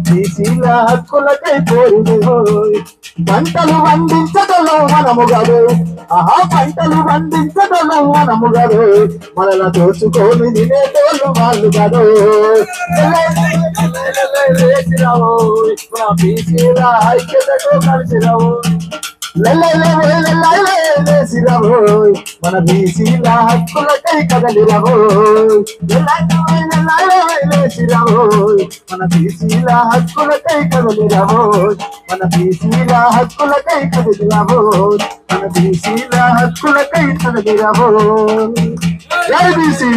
బీసీల హక్కులకై పోరినోయ్ పంటలు పండించటలో మనము గడు పంటలు పండించటలో మనము గడు మనలా దోచుకొని తినేటోళ్ళు వాళ్ళు గడు బీసీల ఐక్యతతో కలిసిరావు మన బీసీల హక్కులకై కదలిరవోయ్ మన బీసీల హక్కులకై కదలిరవోయ్ మన బీసీల హక్కులకై కదలిరవోయ్ మన బీసీల హక్కులకై కదలిరవోయ్ జై బీసీ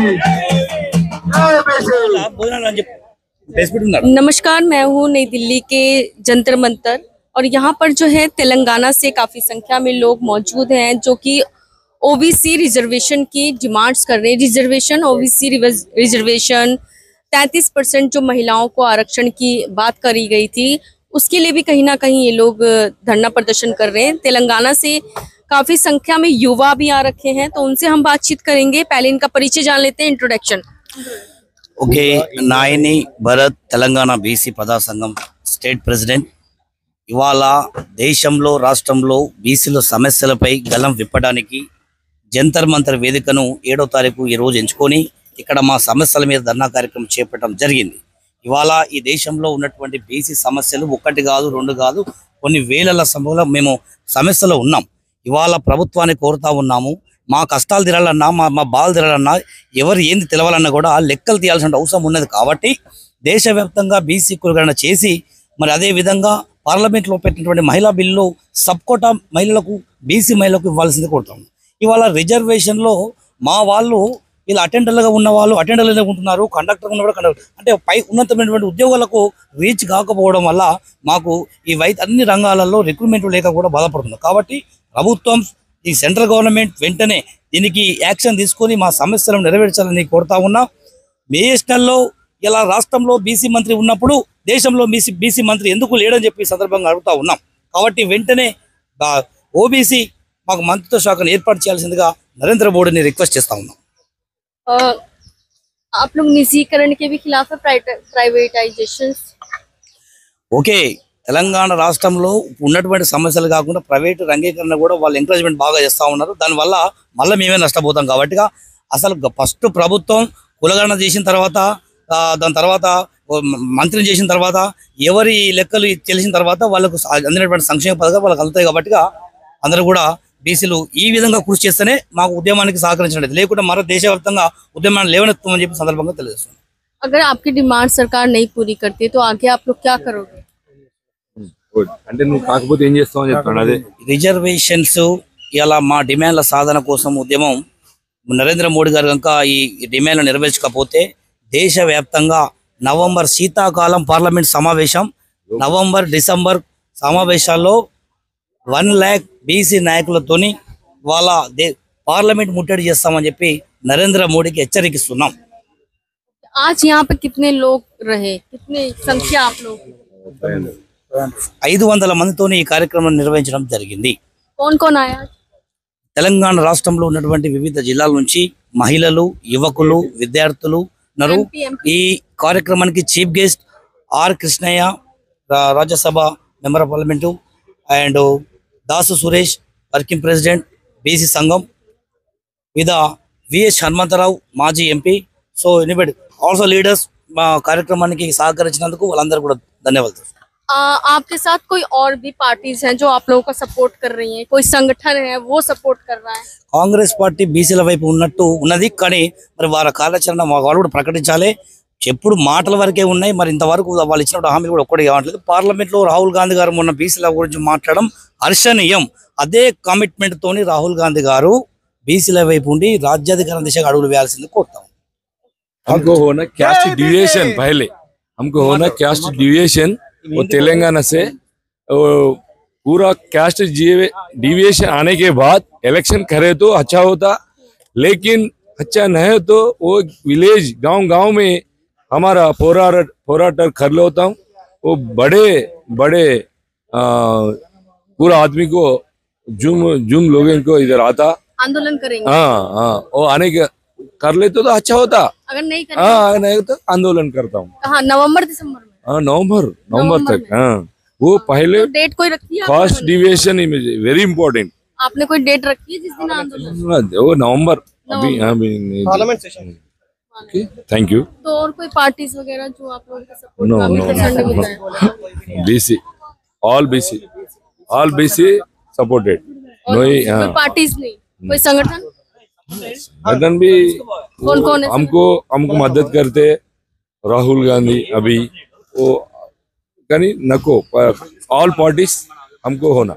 జై బీసీ। नमस्कार, मैं हूँ नई दिल्ली के जंतर मंतर और यहाँ पर जो है तेलंगाना से काफी संख्या में लोग मौजूद हैं जो कि ओबीसी रिजर्वेशन की डिमांड्स कर रहे हैं। रिजर्वेशन ओबीसी रिजर्वेशन 33% जो महिलाओं को आरक्षण की बात करी गई थी उसके लिए भी कहीं ना कहीं ये लोग धरना प्रदर्शन कर रहे हैं। तेलंगाना से काफी संख्या में युवा भी आ रखे हैं, तो उनसे हम बातचीत करेंगे। पहले इनका परिचय जान लेते हैं, introduction. Okay, Naini Bharat, Telangana BC ప్రజా సంఘం స్టేట్ ప్రెసిడెంట్। ఇవాళ దేశంలో రాష్ట్రంలో బీసీల సమస్యలపై గలం విప్పడానికి జంతర్ మంతర్ వేదికను 7వ తారీఖు ఈ రోజు ఎంచుకొని ఇక్కడ మా సమస్యల మీద ధర్నా కార్యక్రమం చేపట్టడం జరిగింది। ఇవాళ ఈ దేశంలో ఉన్నటువంటి బీసీ సమస్యలు ఒకటి కాదు, రెండు కాదు, కొన్ని వేల సంఖ్యలో మేము సమస్యలు ఉన్నాం। ఇవాళ ప్రభుత్వాన్ని కోరుతా ఉన్నాము, మా కష్టాలు తీరాలన్నా మా బాధలు తీరాలన్నా ఎవరు ఏంది తెలవాలన్నా కూడా లెక్కలు తీయాల్సిన అవసరం ఉన్నది। కాబట్టి దేశవ్యాప్తంగా బీసీ కులగణన చేసి మరి అదే విధంగా పార్లమెంట్లో పెట్టినటువంటి మహిళా బిల్లు సబ్ కోటా మహిళలకు బీసీ మహిళలకు ఇవ్వాల్సింది కోరుతాం। ఇవాళ రిజర్వేషన్లో మా వాళ్ళు ఇలా అటెండర్లుగా ఉన్న వాళ్ళు అటెండర్లుగా ఉంటున్నారు, కండక్టర్ ఉన్న కూడా కండక్టర్, అంటే పై ఉన్నతమైనటువంటి ఉద్యోగాలకు రీచ్ కాకపోవడం వల్ల మాకు ఈ అన్ని రంగాలలో రిక్రూట్మెంట్ లేక కూడా బాధపడుతుంది। కాబట్టి ప్రభుత్వం ఈ సెంట్రల్ గవర్నమెంట్ వెంటనే దీనికి యాక్షన్ తీసుకొని మా సమస్యలను నెరవేర్చాలని కోరుతా ఉన్నా। నేషనల్లో ఇలా రాష్ట్రంలో బీసీ మంత్రి ఉన్నప్పుడు దేశంలో బీసీ మంత్రి ఎందుకు లేడని చెప్పి సందర్భంగా అడుగుతా ఉన్నాం। కాబట్టి వెంటనే ఓబీసీ మాకు మంత్రిత్వ శాఖను ఏర్పాటు చేయాల్సిందిగా నరేంద్ర మోడీని రిక్వెస్ట్ చేస్తా ఉన్నాం। आप लोग निजीकरण के भी खिलाफ है, प्राइवेटाइजेशन? ఓకే, తెలంగాణ రాష్ట్రంలో ఉన్నటువంటి సమస్యలు కాకుండా ప్రైవేట్ రంగీకరణ కూడా వాళ్ళు ఎంకరేజ్మెంట్ బాగా చేస్తూ ఉన్నారు। దానివల్ల మళ్ళీ మేమే నష్టపోతాం। కాబట్టి అసలు ఫస్ట్ ప్రభుత్వం కులగణన చేసిన తర్వాత దాని తర్వాత మంత్రిని చేసిన తర్వాత ఎవరి లెక్కలు తెలిసిన తర్వాత వాళ్ళకు అందినటువంటి సంక్షేమ పథకాలు వాళ్ళకి అందుతాయి। కాబట్టి అందరూ కూడా బీసీలు ఈ విధంగా కృషి చేస్తేనే మాకు ఉద్యమానికి సహకరించలేదు, లేకుంటే మరో దేశవ్యాప్తంగా ఉద్యమాన్ని లేవనెత్తామని చెప్పి సందర్భంగా తెలియజేస్తున్నాం। अगर आपकी डिमांड सरकार नहीं पूरी करती तो आगे आप लोग क्या करोगे? అంటే నువ్వు కాకపోతే ఏం చేస్తావు అని చెప్తాను। అదే రిజర్వేషన్స్ ఇలా మా డిమాండ్ల సాధన కోసం ఉద్యమం నరేంద్ర మోడీ గారు కనుక ఈ డిమాండ్లు నెరవేర్చకపోతే దేశవ్యాప్తంగా నవంబర్ శీతాకాలం పార్లమెంట్ సమావేశం, నవంబర్ డిసెంబర్ సమావేశాల్లో 1 लाख బీసీ నాయకులతోని వాళ్ళ పార్లమెంట్ ముట్టడి చేస్తామని చెప్పి నరేంద్ర మోడీకి హెచ్చరిస్తున్నాం। आज यहाँ पे कितने लोग रहे, कितने संख्या आप लोग? 500 మందితోని ఈ కార్యక్రమం నిర్వహించడం జరిగింది। कौन कौन आया? తెలంగాణ రాష్ట్రంలో ఉన్నటువంటి వివిధ జిల్లాల నుంచి మహిళలు, యువకులు, విద్యార్థులు ఉన్నారు। ఈ కార్యక్రమానికి chief guest R Krishnaiah, Rajya Sabha member of parliament, and Dasu Suresh, working president BC సంఘం, వివిధ విఎస్ హనుమంతరావు, మాజీ MP, so anybody also leaders మా కార్యక్రమానికి సహకరించినందుకు వాళ్ళందరూ కూడా ధన్యవాదాలు। आपके साथ कोई और भी पार्टीज हैं जो आप लोगों का सपोर्ट कर रही हैं? कोई संगठन है वो सपोर्ट कर रहा है? కాంగ్రెస్ పార్టీ బీసీల వైపు ఉన్నది, కానీ మరి వారి కార్యాచరణ వాళ్ళు కూడా ప్రకటించాలి। ఎప్పుడు మాటల వరకే ఉన్నాయి, మరి ఇంతవరకు వాళ్ళు ఇచ్చినప్పుడు హామీలు కూడా ఒక్కటి కావట్లేదు। పార్లమెంట్లో రాహుల్ గాంధీ గారు మొన్న బీసీల గురించి మాట్లాడడం హర్షణీయం। అదే కమిట్మెంట్ తోని రాహుల్ గాంధీ గారు బీసీల వైపు ఉండి రాజ్యాధికారం దిశగా అడుగులు వేయాల్సింది కోరుతాం। हमको होना कास्ट डिविएशन, पहले हमको होना कास्ट डिविएशन, वो तेलंगाना से पूरा कास्ट डिविएशन आने के बाद इलेक्शन करे तो अच्छा होता, लेकिन अच्छा नहीं तो वो विलेज गांव में हमारा पोराटर कर लेता हूँ। वो बड़े पूरा आदमी को जुम लोगों को इधर आता आंदोलन करेंगे। हाँ, वो आने के कर लेते तो अच्छा होता। अगर नहीं करें हाँ नहीं तो आंदोलन करता हूँ। कहाँ, नवंबर दिसंबर में? हाँ नवंबर नवंबर तक। हाँ वो पहले तो डेट कोई रखी है आपने? First deviation very important. आपने कोई डेट रखी है जिस दिन आंदोलन? वो नवंबर अभी पार्लियामेंट सेशन। Thank you. तो और कोई पार्टीज वगैरह जो आप लोगों का सपोर्ट नो काफी नो परसेंट ने बताया? BC all BC supported. No कोई पार्टीज नहीं, कोई संगठन? संगठन भी कौन है? हमको मदद करते। राहुल गांधी अभी वो कहीं नको, ऑल पार्टीज हमको होना।